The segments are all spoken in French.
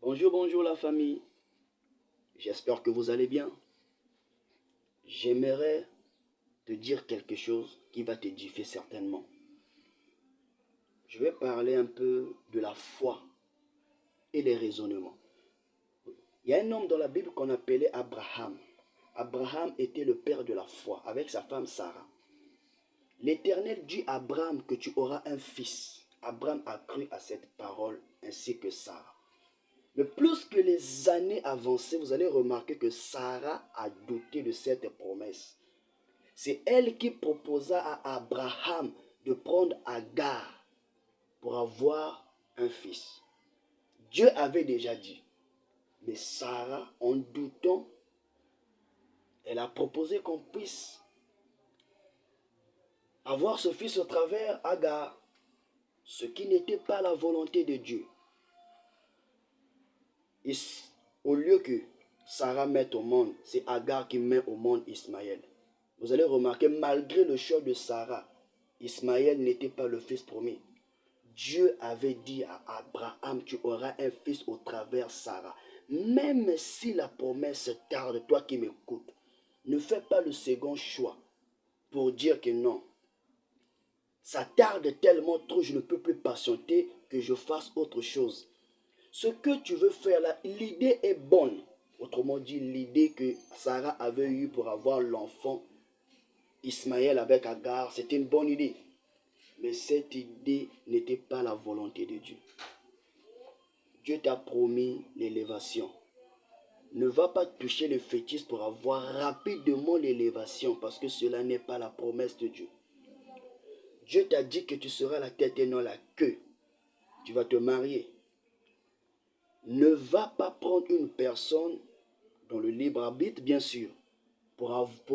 Bonjour, bonjour la famille. J'espère que vous allez bien. J'aimerais te dire quelque chose qui va t'édifier certainement. Je vais parler un peu de la foi et les raisonnements. Il y a un homme dans la Bible qu'on appelait Abraham. Abraham était le père de la foi avec sa femme Sarah. L'Éternel dit à Abraham que tu auras un fils. Abraham a cru à cette parole ainsi que Sarah. Mais plus que les années avançaient, vous allez remarquer que Sarah a douté de cette promesse. C'est elle qui proposa à Abraham de prendre Agar pour avoir un fils. Dieu avait déjà dit. Mais Sarah, en doutant, elle a proposé qu'on puisse avoir ce fils au travers Agar, ce qui n'était pas la volonté de Dieu. Et au lieu que Sarah mette au monde, c'est Agar qui met au monde Ismaël. Vous allez remarquer, malgré le choix de Sarah, Ismaël n'était pas le fils promis. Dieu avait dit à Abraham, tu auras un fils au travers Sarah. Même si la promesse tarde, toi qui m'écoutes, ne fais pas le second choix pour dire que non. Ça tarde tellement trop, je ne peux plus patienter que je fasse autre chose. Ce que tu veux faire là, l'idée est bonne. Autrement dit, l'idée que Sarah avait eue pour avoir l'enfant Ismaël avec Agar, c'était une bonne idée. Mais cette idée n'était pas la volonté de Dieu. Dieu t'a promis l'élévation. Ne va pas toucher le fœtus pour avoir rapidement l'élévation parce que cela n'est pas la promesse de Dieu. Dieu t'a dit que tu seras la tête et non la queue. Tu vas te marier. Ne va pas prendre une personne dans le libre arbitre, bien sûr, pour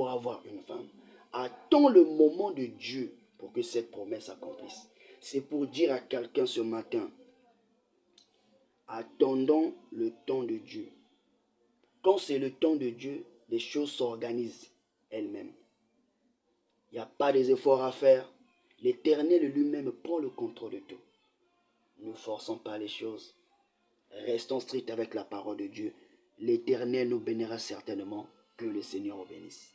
avoir une femme. Attends le moment de Dieu pour que cette promesse s'accomplisse. C'est pour dire à quelqu'un ce matin, attendons le temps de Dieu. Quand c'est le temps de Dieu, les choses s'organisent elles-mêmes. Il n'y a pas des efforts à faire. L'Éternel lui-même prend le contrôle de tout. Ne forçons pas les choses. Restons stricts avec la parole de Dieu. L'Éternel nous bénira certainement. Que le Seigneur nous bénisse.